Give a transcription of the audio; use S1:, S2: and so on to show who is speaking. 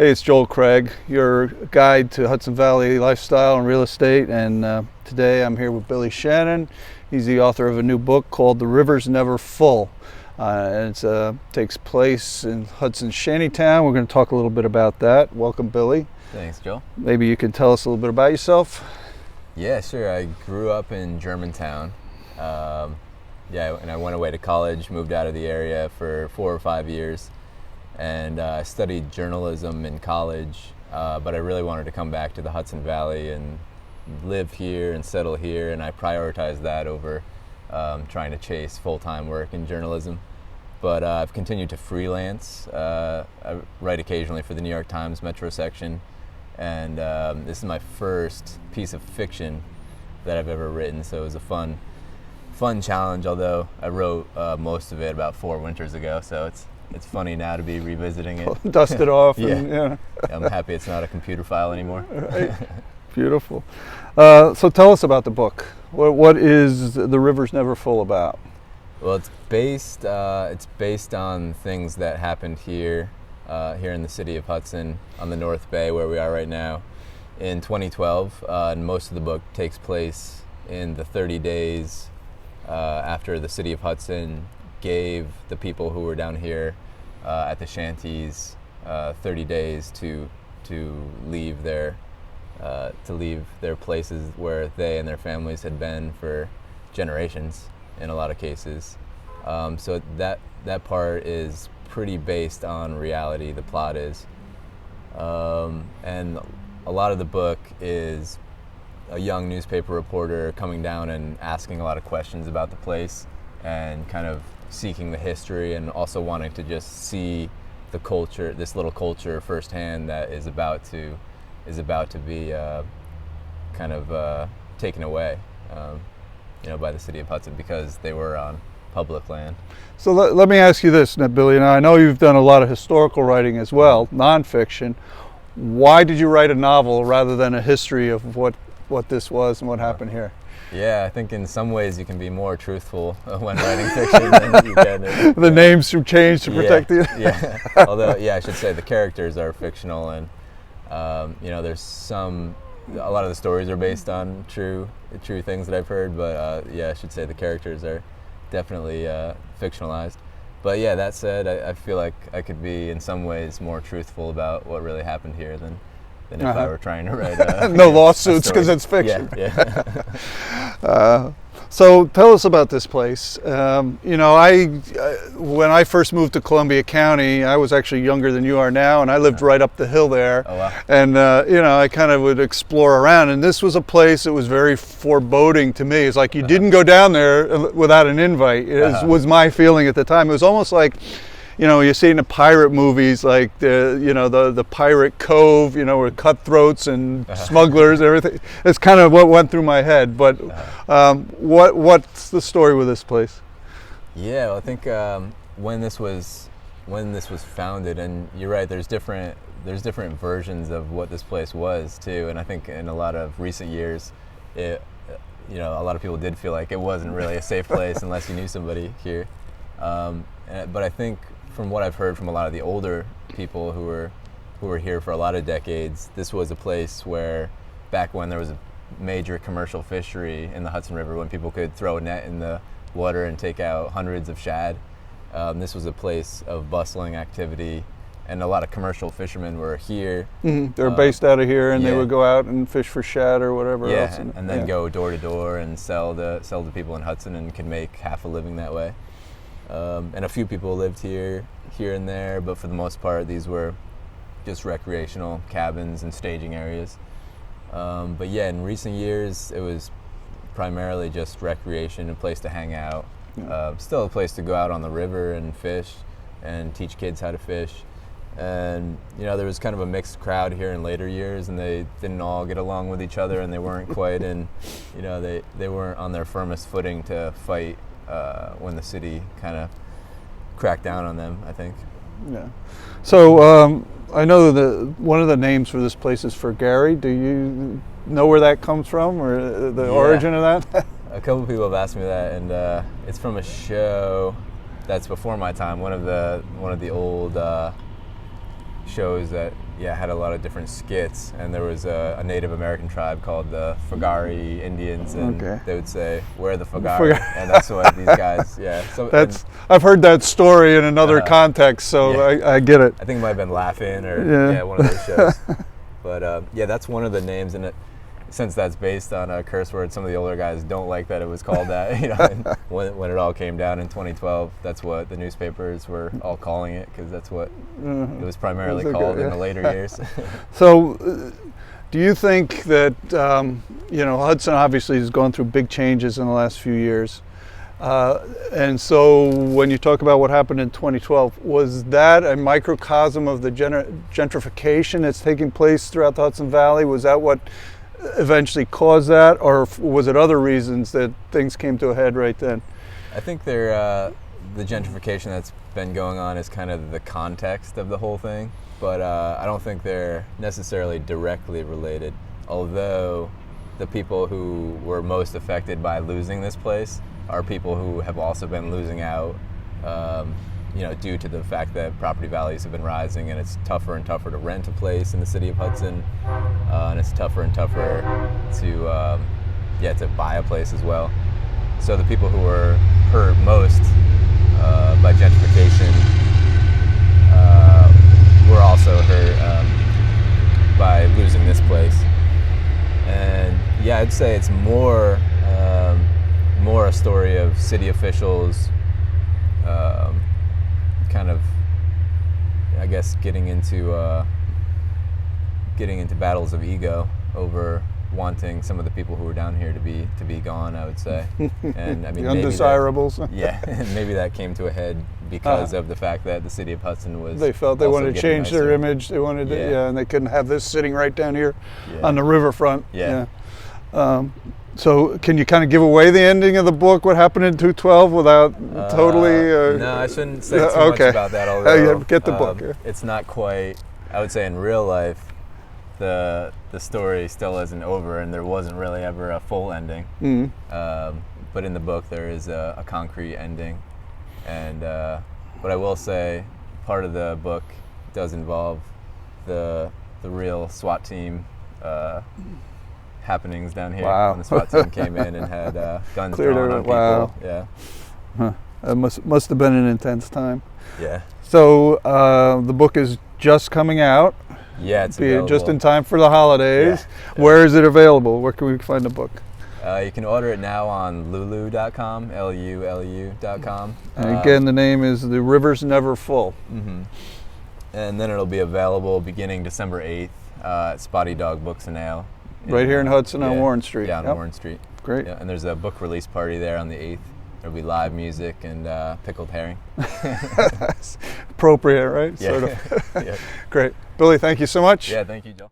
S1: Hey, it's Joel Craig, your guide to Hudson Valley lifestyle and real estate, and today I'm here with Billy Shannon. He's the author of a new book called The River's Never Full, and it takes place in Hudson Shantytown. We're going to talk a little bit about that. Welcome, Billy.
S2: Thanks, Joel.
S1: Maybe you can tell us a little bit about yourself.
S2: Yeah, sure. I grew up in Germantown. And I went away to college, moved out of the area for 4 or 5 years. And I studied journalism in college, but I really wanted to come back to the Hudson Valley and live here and settle here, and I prioritized that over trying to chase full-time work in journalism. But I've continued to freelance. I write occasionally for the New York Times Metro section, and this is my first piece of fiction that I've ever written, so it was a fun challenge, although I wrote most of it about 4 winters ago, so it's funny now to be revisiting it.
S1: Dust it off.
S2: Yeah.
S1: And,
S2: I'm happy it's not a computer file anymore.
S1: Right. Beautiful. So tell us about the book. What is The River's Never Full about?
S2: Well, it's based on things that happened here in the city of Hudson on the North Bay, where we are right now, in 2012. And most of the book takes place in the 30 days after the city of Hudson gave the people who were down here at the shanties 30 days to leave their places where they and their families had been for generations in a lot of cases. So that part is pretty based on reality, the plot is. And a lot of the book is a young newspaper reporter coming down and asking a lot of questions about the place and kind of seeking the history, and also wanting to just see the culture, this little culture firsthand that is about to be kind of taken away, by the city of Hudson because they were on public land.
S1: So let me ask you this, now, Billy. Now, I know you've done a lot of historical writing as well, nonfiction. Why did you write a novel rather than a history of what this was and what happened here?
S2: Yeah, I think in some ways you can be more truthful when writing fiction than you can.
S1: The names should change to protect you.
S2: Yeah. Although, I should say the characters are fictional, and there's a lot of the stories are based on true things that I've heard. But I should say the characters are definitely fictionalized. But yeah, that said, I feel like I could be in some ways more truthful about what really happened here than if I were trying to write
S1: no lawsuits because it's fiction.
S2: Yeah.
S1: So tell us about this place. When I first moved to Columbia County, I was actually younger than you are now, and I lived right up the hill there.
S2: Oh, wow.
S1: And I kind of would explore around, and this was a place that was very foreboding to me. It's like you didn't go down there without an invite. Was my feeling at the time. It was almost like, you see in the pirate movies, like the pirate cove, where cutthroats and smugglers, everything. It's kind of what went through my head. But what's the story with this place?
S2: Yeah, well, I think when this was founded, and you're right, there's different versions of what this place was too. And I think in a lot of recent years, a lot of people did feel like it wasn't really a safe place unless you knew somebody here. But I think, from what I've heard from a lot of the older people who were here for a lot of decades, this was a place where, back when there was a major commercial fishery in the Hudson River, when people could throw a net in the water and take out hundreds of shad, this was a place of bustling activity, and a lot of commercial fishermen were here.
S1: Mm-hmm. They were based out of here, and they would go out and fish for shad or whatever else.
S2: And then go door to door and sell to people in Hudson, and could make half a living that way. And a few people lived here and there, but for the most part, these were just recreational cabins and staging areas. But yeah, in recent years, it was primarily just recreation, a place to hang out. Still a place to go out on the river and fish and teach kids how to fish. And there was kind of a mixed crowd here in later years, and they didn't all get along with each other, and they weren't quite in, they weren't on their firmest footing to fight when the city kind of cracked down on them, I think.
S1: Yeah. So I know that one of the names for this place is for Gary. Do you know where that comes from, or the origin of that?
S2: A couple people have asked me that, and it's from a show that's before my time. One of the old shows that had a lot of different skits, and there was a Native American tribe called the Fagari Indians, and they would say, "Where are the Fagari?" And that's what these guys. Yeah, so
S1: I've heard that story in another context, so I get it.
S2: I think it might have been Laughing or one of those shows. But that's one of the names, and since that's based on a curse word, some of the older guys don't like that it was called that. And when it all came down in 2012, that's what the newspapers were all calling it, because that's what it was primarily called in the later years.
S1: So, do you think that Hudson obviously has gone through big changes in the last few years, and so when you talk about what happened in 2012, was that a microcosm of the gentrification that's taking place throughout the Hudson Valley? Was that what eventually caused that, or was it other reasons that things came to a head right then?
S2: I think the gentrification that's been going on is kind of the context of the whole thing, but I don't think they're necessarily directly related, although the people who were most affected by losing this place are people who have also been losing out due to the fact that property values have been rising, and it's tougher and tougher to rent a place in the city of Hudson, and it's tougher and tougher to buy a place as well. So the people who were hurt most by gentrification were also hurt by losing this place. And I'd say it's more a story of city officials kind of, I guess, getting into battles of ego over wanting some of the people who were down here to be gone, I would say. And I mean,
S1: the undesirables.
S2: Maybe that came to a head because of the fact that the city of Hudson was.
S1: They felt they wanted to change their image. They wanted to, and they couldn't have this sitting right down here on the riverfront. So can you kind of give away the ending of the book, what happened in 2012, without totally...
S2: no, I shouldn't say too much about that, although
S1: get the book.
S2: It's not quite, I would say in real life, the story still isn't over, and there wasn't really ever a full ending. But in the book there is a concrete ending. And but I will say, part of the book does involve the real SWAT team happenings down here.
S1: Wow.
S2: When the SWAT team came in and had guns drawn on people.
S1: Wow. It must have been an intense time.
S2: Yeah.
S1: So the book is just coming out.
S2: Yeah, it's available.
S1: Just in time for the holidays. Where is it available? Where can we find the book?
S2: You can order it now on lulu.com, Lulu.com.
S1: And again, the name is The River's Never Full.
S2: And then it'll be available beginning December 8th at Spotty Dog Books and Ale.
S1: Right here in Hudson on Warren Street.
S2: Yeah, on Warren Street.
S1: Great.
S2: Yeah, and there's a book release party there on the 8th. There'll be live music and pickled herring.
S1: Appropriate, right?
S2: Yeah.
S1: Sort of. Great. Billy, thank you so much.
S2: Yeah, thank you, Joe.